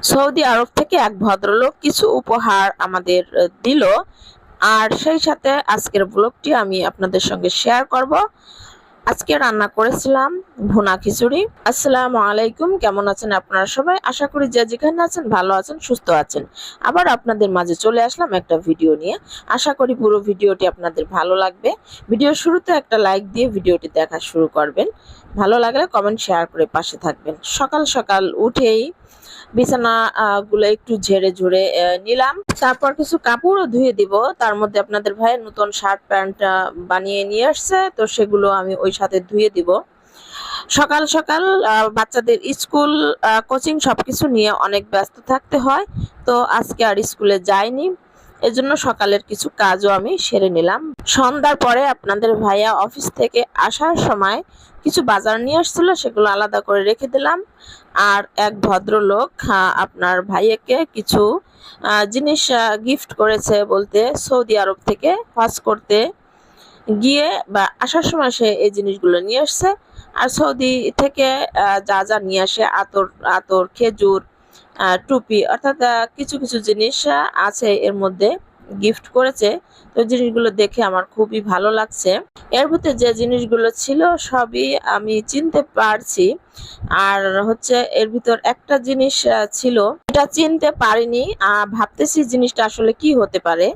Saudi আরব থেকে এক ভদ্রলোক কিছু উপহার আমাদের দিল, আর সেই সাথে আজকের ব্লগটি আমি আপনাদের সঙ্গে শেয়ার করব। আজকে রান্না করেছিলাম ভুনা খিচুড়ি। আসসালামু আলাইকুম, কেমন আছেন আপনারা সবাই? আশা করি যে যেখানে আছেন ভালো আছেন, সুস্থ আছেন। আবার আপনাদের মাঝে চলে আসলাম একটা ভিডিও নিয়ে। আশা করি পুরো ভিডিওটি আপনাদের ভালো লাগবে। ভিডিওর শুরুতে একটা লাইক দিয়ে ভিডিওটি দেখা শুরু করবেন। ভালো লাগলে কমেন্ট শেয়ার করে পাশে থাকবেন। সকাল সকাল উঠেই বিছানা গুলো একটু ঝেড়ে ঝুড়ে নিলাম। তারপর কিছু কাপড়ও ধুয়ে দিব। তার মধ্যে আপনাদের ভাইয়ের নতুন শার্ট প্যান্ট বানিয়ে নিয়ে আসছে, তো সেগুলো আমি ওই সাথে ধুয়ে দিব। সকাল সকাল বাচ্চাদের স্কুল কোচিং সবকিছু নিয়ে অনেক ব্যস্ত থাকতে হয়, তো আজকে আর স্কুলে যাইনি। এজন্য সকালের কিছু কাজও আমি সেরে নিলাম। সন্ধ্যার পরে আপনাদের ভাইয়া অফিস থেকে আসার সময় কিছু বাজার নিয়ে আসছিল, সেগুলো আলাদা করে রেখে দিলাম। আর এক ভদ্রলোক আপনার ভাইয়াকে কিছু জিনিস গিফট করেছে, বলতে সৌদি আরব থেকে হজ করতে গিয়ে বা আসার সময় সে এই জিনিসগুলো নিয়ে আসছে। আর সৌদি থেকে যা যা নিয়ে আসে, আতর আতর খেজুর, টুপি, অর্থাৎ কিছু কিছু জিনিস আছে এর মধ্যে, গিফট করেছে। তো জিনিসগুলো দেখে আমার খুবই ভালো লাগছে। এর ভিতরে যে জিনিসগুলো ছিল সবই আমি চিনতে পারছি। আর হচ্ছে এর ভিতর একটা জিনিস ছিল এটা চিনতে পারিনি, ভাবতেছি জিনিসটা আসলে কি হতে পারে।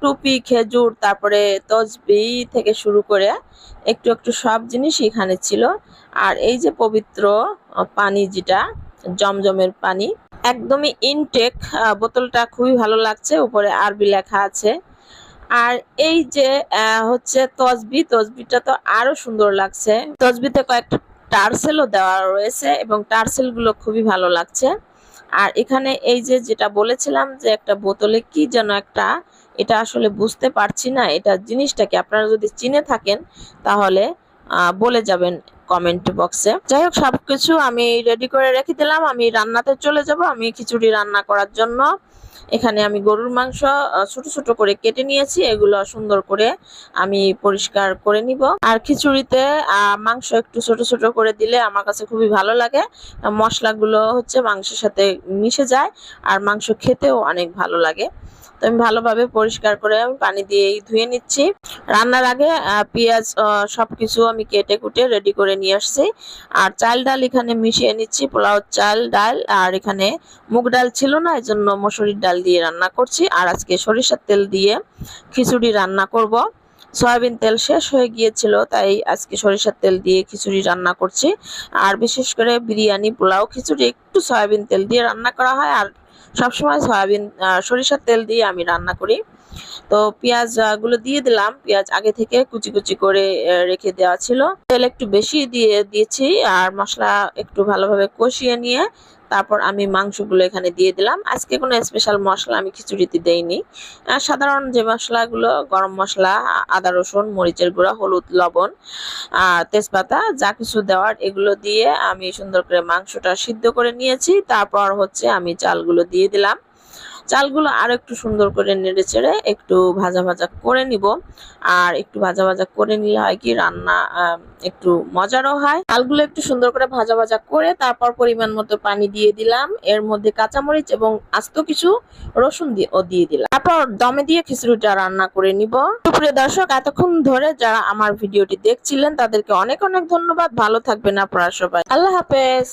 টুপি, খেজুর, তারপরে তসবি থেকে শুরু করে একটু একটু সব জিনিস এখানে ছিল। আর এই যে পবিত্র পানি, যেটা জমজমের পানি, একদমই ইনটেক। বোতলটা খুবই ভালো লাগছে, উপরে আরবি লেখা আছে। আর এই যে হচ্ছে তসবিটা তো আরো সুন্দর লাগছে। তসবিতে কয়েকটা টার্সেলও দেওয়া রয়েছে এবং টার্সেল গুলো খুবই ভালো লাগছে। আর এখানে এই যে যেটা বলেছিলাম যে একটা বোতলে কি যেন একটা, এটা আসলে বুঝতে পারছি না এটা জিনিসটা কি। আপনারা যদি চিনে থাকেন তাহলে বলে যাবেন কমেন্ট বক্সে। যাই হোক, সবকিছু আমি রেডি করে রেখে দিলাম। আমি রান্নাতে চলে যাব। আমি খিচুড়ি রান্না করার জন্য এখানে আমি গরুর মাংস ছোট ছোট করে কেটে নিয়েছি, এগুলো সুন্দর করে আমি পরিষ্কার করে নিব। আর খিচুড়িতে মাংস একটু ছোট ছোট করে দিলে আমার কাছে খুবই ভালো লাগে। মশলাগুলো হচ্ছে মাংসের সাথে মিশে যায়, আর মাংস খেতেও অনেক ভালো লাগে। তো আমি ভালোভাবে পরিষ্কার করে আমি পানি দিয়ে ধুয়ে নিচ্ছি। রান্নার আগে পেঁয়াজ সবকিছু আমি কেটে কুটে রেডি করে নিয়ে আসছি। আর চাল ডাল এখানে মিশিয়ে নিচ্ছি, পোলাও চাল ডাল। আর এখানে মুগ ডাল ছিল না, এজন্য মসুরির ডাল দিয়ে রান্না করছি। আর আজকে সরিষার তেল দিয়ে খিচুড়ি রান্না করব। সয়াবিন তেল শেষ হয়ে গিয়েছিল, তাই আজকে সরিষার তেল দিয়ে খিচুড়ি রান্না করছি। আর বিশেষ করে বিরিয়ানি, পোলাও, খিচুড়ি একটু সয়াবিন তেল দিয়ে রান্না করা হয়। আর সবসময় সরিষার তেল দিয়ে আমি রান্না করি। তো পেঁয়াজ গুলো দিয়ে দিলাম। পেঁয়াজ আগে থেকে কুচি কুচি করে রেখে দেওয়া ছিল। তেল একটু বেশি দিয়ে দিয়েছি। আর মশলা একটু ভালোভাবে কষিয়ে নিয়ে তারপর আমি মাংসগুলো এখানে দিয়ে দিলাম। আজকে কোনো স্পেশাল মশলা আমি খিচুড়িতে দেইনি। সাধারণ যে মশলাগুলো, গরম মশলা, আদা রসুন, মরিচের গুঁড়া, হলুদ, লবণ, তেজপাতা, যা কিছু দেওয়ার এগুলো দিয়ে আমি সুন্দর করে মাংসটা সিদ্ধ করে নিয়েছি। তারপর হচ্ছে আমি চালগুলো দিয়ে দিলাম। চালগুলো আর একটু সুন্দর করে নেড়ে চেড়ে একটু ভাজা ভাজা করে নিব। আর একটু ভাজা ভাজা করে নিলে হয় কি, রান্না একটু মজারও হয়। চালগুলো একটু সুন্দর করে ভাজা ভাজা করে তারপর পরিমাণ মতো পানি দিয়ে দিলাম। এর মধ্যে কাঁচামরিচ এবং আস্ত কিছু রসুন দিয়ে দিলাম। তারপর দমে দিয়ে খিচুড়িটা রান্না করে নিব। প্রিয় দর্শক, এতক্ষণ ধরে যারা আমার ভিডিওটি দেখছিলেন তাদেরকে অনেক অনেক ধন্যবাদ। ভালো থাকবেন আপনারা সবাই। আল্লাহ হাফেজ।